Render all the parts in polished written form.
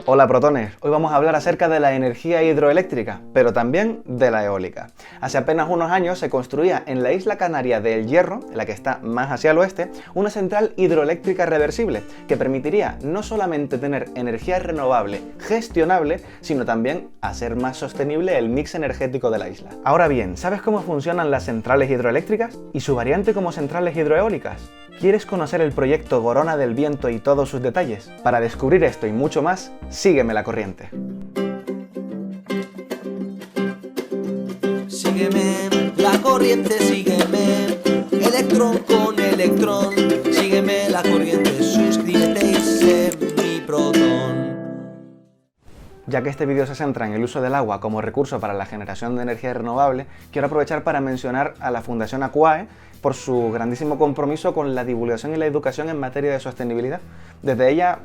Hola protones, hoy vamos a hablar acerca de la energía hidroeléctrica, pero también de la eólica. Hace apenas unos años se construía en la isla canaria de El Hierro, en la que está más hacia el oeste, una central hidroeléctrica reversible que permitiría no solamente tener energía renovable gestionable, sino también hacer más sostenible el mix energético de la isla. Ahora bien, ¿sabes cómo funcionan las centrales hidroeléctricas y su variante como centrales hidroeólicas? ¿Quieres conocer el proyecto Gorona del Viento y todos sus detalles? Para descubrir esto y mucho más, sígueme la corriente. Sígueme la corriente, sígueme, electrón con electrón. Sígueme la corriente, suscríbete y sé mi protón. Ya que este vídeo se centra en el uso del agua como recurso para la generación de energía renovable, quiero aprovechar para mencionar a la Fundación Aquae por su grandísimo compromiso con la divulgación y la educación en materia de sostenibilidad. Desde ella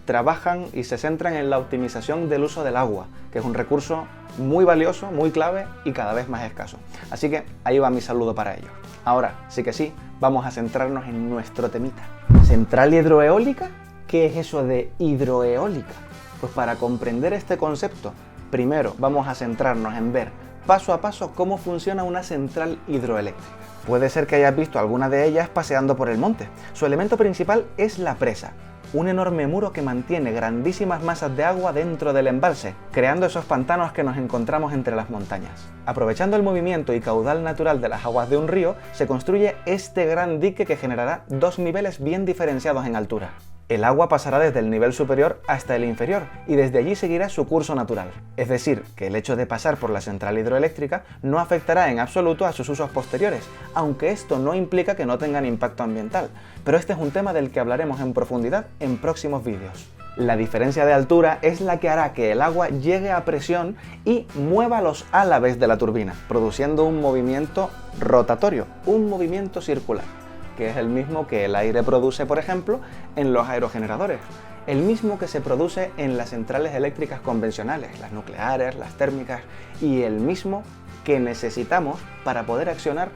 trabajan y se centran en la optimización del uso del agua, que es un recurso muy valioso, muy clave y cada vez más escaso. Así que ahí va mi saludo para ellos. Ahora, sí que sí, vamos a centrarnos en nuestro temita. ¿Central hidroeólica? ¿Qué es eso de hidroeólica? Pues para comprender este concepto, primero vamos a centrarnos en ver paso a paso cómo funciona una central hidroeléctrica. Puede ser que hayas visto alguna de ellas paseando por el monte. Su elemento principal es la presa, un enorme muro que mantiene grandísimas masas de agua dentro del embalse, creando esos pantanos que nos encontramos entre las montañas. Aprovechando el movimiento y caudal natural de las aguas de un río, se construye este gran dique que generará dos niveles bien diferenciados en altura. El agua pasará desde el nivel superior hasta el inferior y desde allí seguirá su curso natural. Es decir, que el hecho de pasar por la central hidroeléctrica no afectará en absoluto a sus usos posteriores, aunque esto no implica que no tengan impacto ambiental, pero este es un tema del que hablaremos en profundidad en próximos vídeos. La diferencia de altura es la que hará que el agua llegue a presión y mueva los álabes de la turbina, produciendo un movimiento rotatorio, un movimiento circular, que es el mismo que el aire produce, por ejemplo, en los aerogeneradores, el mismo que se produce en las centrales eléctricas convencionales, las nucleares, las térmicas, y el mismo que necesitamos para poder accionar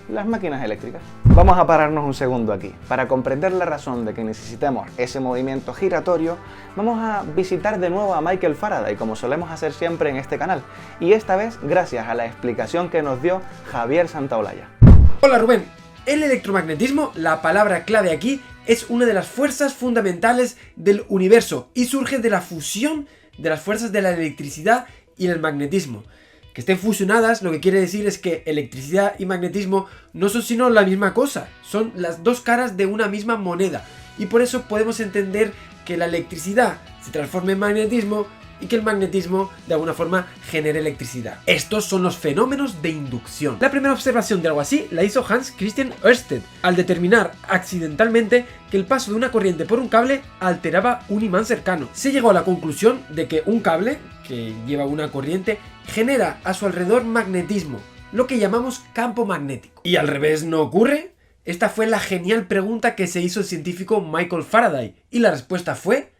las máquinas eléctricas. Vamos a pararnos un segundo aquí. Para comprender la razón de que necesitemos ese movimiento giratorio, vamos a visitar de nuevo a Michael Faraday, como solemos hacer siempre en este canal, y esta vez gracias a la explicación que nos dio Javier Santaolalla. Hola Rubén. El electromagnetismo, la palabra clave aquí, es una de las fuerzas fundamentales del universo y surge de la fusión de las fuerzas de la electricidad y el magnetismo. Que estén fusionadas lo que quiere decir es que electricidad y magnetismo no son sino la misma cosa, son las dos caras de una misma moneda y por eso podemos entender que la electricidad se transforme en magnetismo y que el magnetismo de alguna forma genere electricidad. Estos son los fenómenos de inducción. La primera observación de algo así la hizo Hans Christian Ørsted al determinar accidentalmente que el paso de una corriente por un cable alteraba un imán cercano. Se llegó a la conclusión de que un cable que lleva una corriente genera a su alrededor magnetismo, lo que llamamos campo magnético. ¿Y al revés no ocurre? Esta fue la genial pregunta que se hizo el científico Michael Faraday y la respuesta fue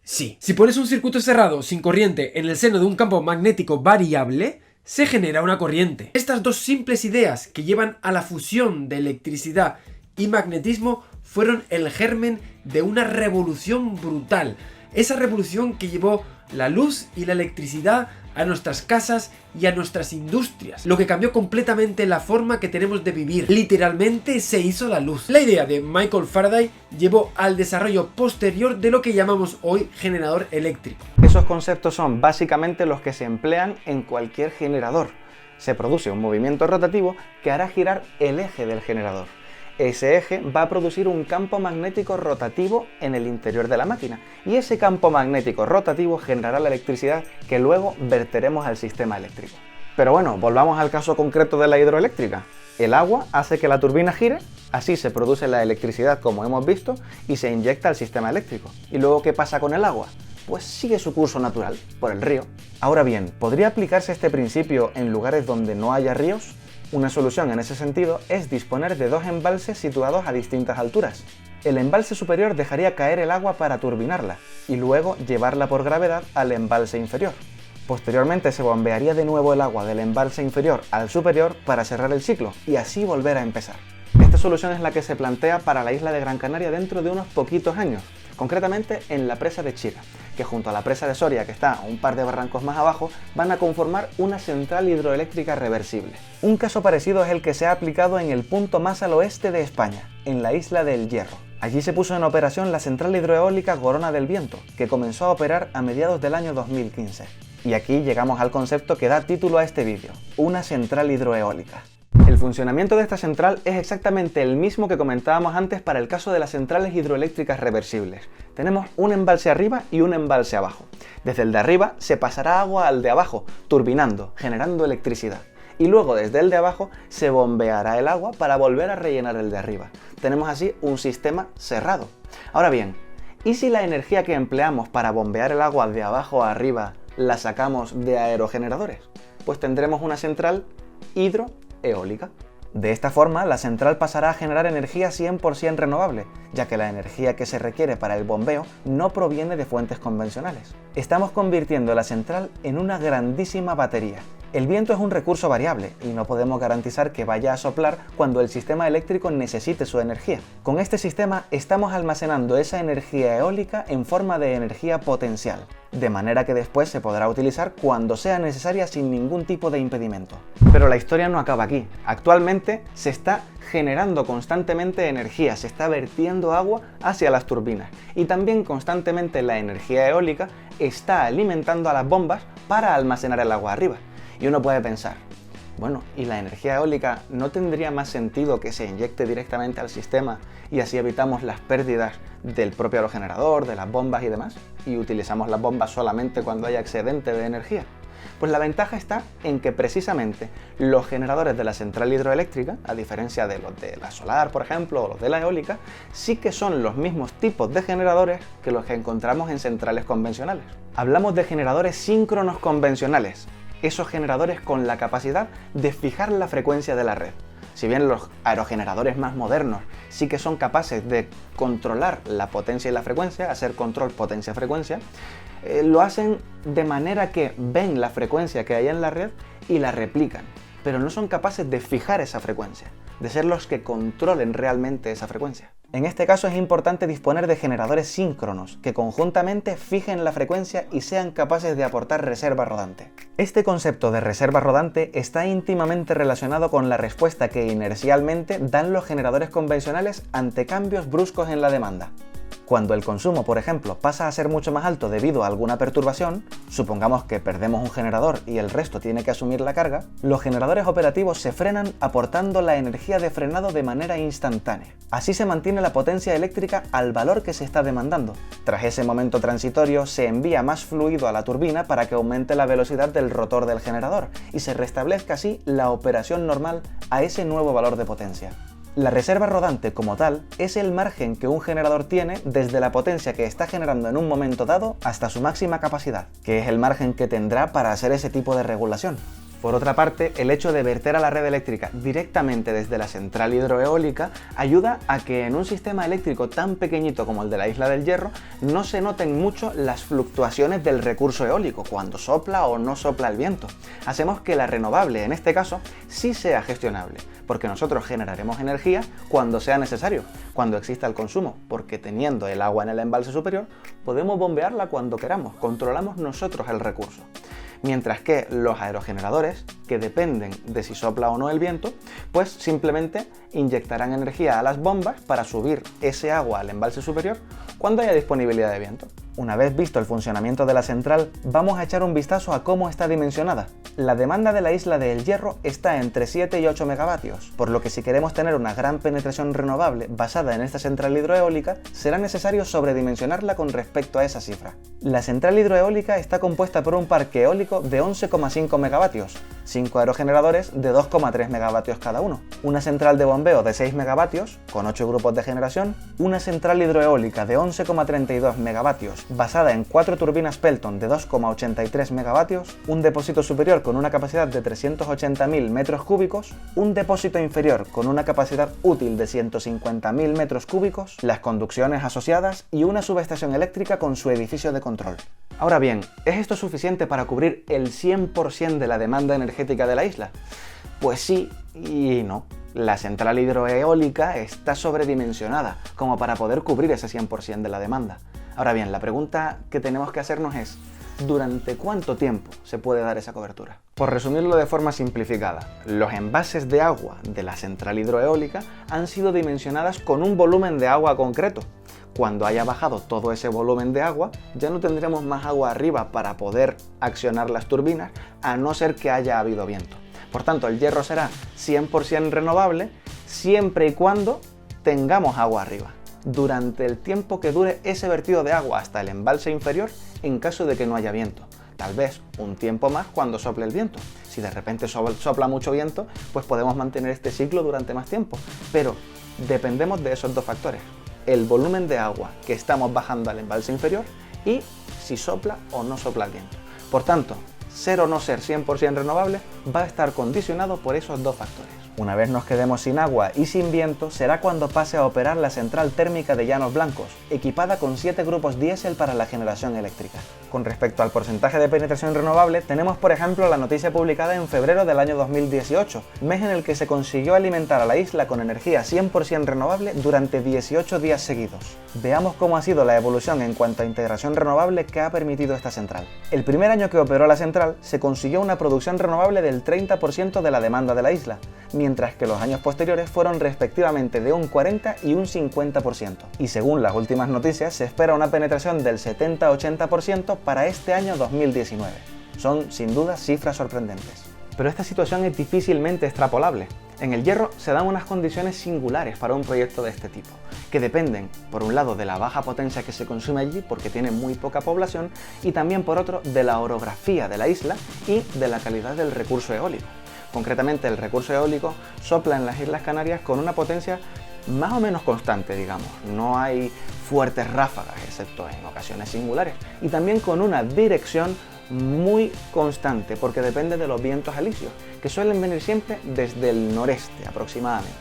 sí. Si pones un circuito cerrado sin corriente en el seno de un campo magnético variable, se genera una corriente. Estas dos simples ideas que llevan a la fusión de electricidad y magnetismo fueron el germen de una revolución brutal. Esa revolución que llevó la luz y la electricidad a nuestras casas y a nuestras industrias, lo que cambió completamente la forma que tenemos de vivir. Literalmente se hizo la luz. La idea de Michael Faraday llevó al desarrollo posterior de lo que llamamos hoy generador eléctrico. Esos conceptos son básicamente los que se emplean en cualquier generador. Se produce un movimiento rotativo que hará girar el eje del generador. Ese eje va a producir un campo magnético rotativo en el interior de la máquina y ese campo magnético rotativo generará la electricidad que luego verteremos al sistema eléctrico. Pero bueno, volvamos al caso concreto de la hidroeléctrica. El agua hace que la turbina gire, así se produce la electricidad como hemos visto y se inyecta al sistema eléctrico. ¿Y luego qué pasa con el agua? Pues sigue su curso natural, por el río. Ahora bien, ¿podría aplicarse este principio en lugares donde no haya ríos? Una solución en ese sentido es disponer de dos embalses situados a distintas alturas. El embalse superior dejaría caer el agua para turbinarla y luego llevarla por gravedad al embalse inferior. Posteriormente se bombearía de nuevo el agua del embalse inferior al superior para cerrar el ciclo y así volver a empezar. Esta esta solución es la que se plantea para la isla de Gran Canaria dentro de unos poquitos años, concretamente en la presa de Chira, que junto a la presa de Soria, que está un par de barrancos más abajo, van a conformar una central hidroeléctrica reversible. Un caso parecido es el que se ha aplicado en el punto más al oeste de España, en la isla del Hierro. Allí se puso en operación la central hidroeólica Gorona del Viento, que comenzó a operar a mediados del año 2015. Y aquí llegamos al concepto que da título a este vídeo, una central hidroeólica. El funcionamiento de esta central es exactamente el mismo que comentábamos antes para el caso de las centrales hidroeléctricas reversibles. Tenemos un embalse arriba y un embalse abajo. Desde el de arriba se pasará agua al de abajo, turbinando, generando electricidad. Y luego desde el de abajo se bombeará el agua para volver a rellenar el de arriba. Tenemos así un sistema cerrado. Ahora bien, ¿y si la energía que empleamos para bombear el agua de abajo a arriba la sacamos de aerogeneradores? Pues tendremos una central hidroeólica. De esta forma, la central pasará a generar energía 100% renovable, ya que la energía que se requiere para el bombeo no proviene de fuentes convencionales. Estamos convirtiendo la central en una grandísima batería. El viento es un recurso variable y no podemos garantizar que vaya a soplar cuando el sistema eléctrico necesite su energía. Con este sistema estamos almacenando esa energía eólica en forma de energía potencial, de manera que después se podrá utilizar cuando sea necesaria sin ningún tipo de impedimento. Pero la historia no acaba aquí. Actualmente se está generando constantemente energía, se está vertiendo agua hacia las turbinas y también constantemente la energía eólica está alimentando a las bombas para almacenar el agua arriba. Y uno puede pensar, bueno, ¿y la energía eólica no tendría más sentido que se inyecte directamente al sistema y así evitamos las pérdidas del propio aerogenerador, de las bombas y demás? Y utilizamos las bombas solamente cuando haya excedente de energía. Pues la ventaja está en que precisamente los generadores de la central hidroeléctrica, a diferencia de los de la solar, por ejemplo, o los de la eólica, sí que son los mismos tipos de generadores que los que encontramos en centrales convencionales. Hablamos de generadores síncronos convencionales, esos generadores con la capacidad de fijar la frecuencia de la red. Si bien los aerogeneradores más modernos sí que son capaces de controlar la potencia y la frecuencia, hacer control potencia-frecuencia, lo hacen de manera que ven la frecuencia que hay en la red y la replican, pero no son capaces de fijar esa frecuencia, de ser los que controlen realmente esa frecuencia. En este caso es importante disponer de generadores síncronos que conjuntamente fijen la frecuencia y sean capaces de aportar reserva rodante. Este concepto de reserva rodante está íntimamente relacionado con la respuesta que inercialmente dan los generadores convencionales ante cambios bruscos en la demanda. Cuando el consumo, por ejemplo, pasa a ser mucho más alto debido a alguna perturbación, supongamos que perdemos un generador y el resto tiene que asumir la carga, los generadores operativos se frenan aportando la energía de frenado de manera instantánea. Así se mantiene la potencia eléctrica al valor que se está demandando. Tras ese momento transitorio, se envía más fluido a la turbina para que aumente la velocidad del rotor del generador y se restablezca así la operación normal a ese nuevo valor de potencia. La reserva rodante como tal es el margen que un generador tiene desde la potencia que está generando en un momento dado hasta su máxima capacidad, que es el margen que tendrá para hacer ese tipo de regulación. Por otra parte, el hecho de verter a la red eléctrica directamente desde la central hidroeólica ayuda a que en un sistema eléctrico tan pequeñito como el de la Isla del Hierro no se noten mucho las fluctuaciones del recurso eólico, cuando sopla o no sopla el viento. Hacemos que la renovable, en este caso, sí sea gestionable, porque nosotros generaremos energía cuando sea necesario, cuando exista el consumo, porque teniendo el agua en el embalse superior, podemos bombearla cuando queramos, controlamos nosotros el recurso. Mientras que los aerogeneradores, que dependen de si sopla o no el viento, pues simplemente inyectarán energía a las bombas para subir ese agua al embalse superior cuando haya disponibilidad de viento. Una vez visto el funcionamiento de la central, vamos a echar un vistazo a cómo está dimensionada. La demanda de la Isla del Hierro está entre 7 y 8 megavatios, por lo que si queremos tener una gran penetración renovable basada en esta central hidroeólica, será necesario sobredimensionarla con respecto a esa cifra. La central hidroeólica está compuesta por un parque eólico de 11,5 megavatios, 5 aerogeneradores de 2,3 megavatios cada uno, una central de bombeo de 6 megavatios, con 8 grupos de generación, una central hidroeólica de 11,32 megavatios, basada en 4 turbinas Pelton de 2,83 megavatios, un depósito superior con una capacidad de 380.000 metros cúbicos, un depósito inferior con una capacidad útil de 150.000 metros cúbicos, las conducciones asociadas y una subestación eléctrica con su edificio de control. Ahora bien, ¿es esto suficiente para cubrir el 100% de la demanda energética de la isla? Pues sí y no. la central hidroeólica está sobredimensionada como para poder cubrir ese 100% de la demanda. Ahora bien, la pregunta que tenemos que hacernos es, ¿durante cuánto tiempo se puede dar esa cobertura? Por resumirlo de forma simplificada, los envases de agua de la central hidroeólica han sido dimensionadas con un volumen de agua concreto. Cuando haya bajado todo ese volumen de agua, ya no tendremos más agua arriba para poder accionar las turbinas, a no ser que haya habido viento. Por tanto, el hierro será 100% renovable siempre y cuando tengamos agua arriba, durante el tiempo que dure ese vertido de agua hasta el embalse inferior en caso de que no haya viento. Tal vez un tiempo más cuando sople el viento. Si de repente sopla mucho viento, pues podemos mantener este ciclo durante más tiempo. Pero dependemos de esos dos factores: el volumen de agua que estamos bajando al embalse inferior y si sopla o no sopla el viento. Por tanto, ser o no ser 100% renovable va a estar condicionado por esos dos factores. Una vez nos quedemos sin agua y sin viento, será cuando pase a operar la central térmica de Llanos Blancos, equipada con 7 grupos diésel para la generación eléctrica. Con respecto al porcentaje de penetración renovable, tenemos por ejemplo la noticia publicada en febrero del año 2018, mes en el que se consiguió alimentar a la isla con energía 100% renovable durante 18 días seguidos. Veamos cómo ha sido la evolución en cuanto a integración renovable que ha permitido esta central. El primer año que operó la central, se consiguió una producción renovable del 30% de la demanda de la isla, mientras que los años posteriores fueron respectivamente de un 40 y un 50%. Y según las últimas noticias, se espera una penetración del 70-80% para este año 2019. Son, sin duda, cifras sorprendentes. Pero esta situación es difícilmente extrapolable. En el hierro se dan unas condiciones singulares para un proyecto de este tipo, que dependen, por un lado, de la baja potencia que se consume allí, porque tiene muy poca población, y también, por otro, de la orografía de la isla y de la calidad del recurso eólico. Concretamente, el recurso eólico sopla en las Islas Canarias con una potencia más o menos constante, digamos. No hay fuertes ráfagas, excepto en ocasiones singulares. Y también con una dirección muy constante, porque depende de los vientos alisios, que suelen venir siempre desde el noreste aproximadamente.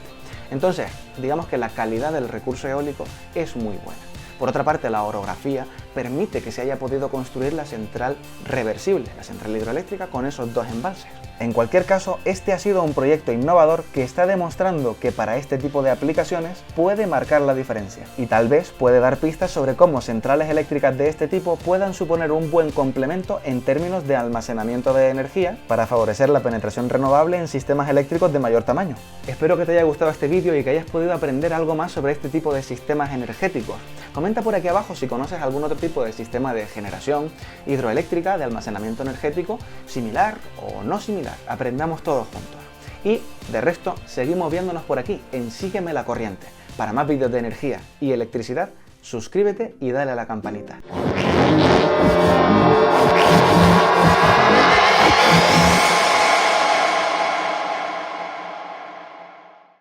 Entonces, digamos que la calidad del recurso eólico es muy buena. Por otra parte, la orografía permite que se haya podido construir la central reversible, la central hidroeléctrica, con esos dos embalses. En cualquier caso, este ha sido un proyecto innovador que está demostrando que para este tipo de aplicaciones puede marcar la diferencia, y tal vez puede dar pistas sobre cómo centrales eléctricas de este tipo puedan suponer un buen complemento en términos de almacenamiento de energía para favorecer la penetración renovable en sistemas eléctricos de mayor tamaño. Espero que te haya gustado este vídeo y que hayas podido aprender algo más sobre este tipo de sistemas energéticos. Comenta por aquí abajo si conoces algún otro tipo de sistema de generación hidroeléctrica, de almacenamiento energético, similar o no similar. Aprendamos todos juntos. Y de resto, seguimos viéndonos por aquí en Sígueme la Corriente. Para más vídeos de energía y electricidad, suscríbete y dale a la campanita.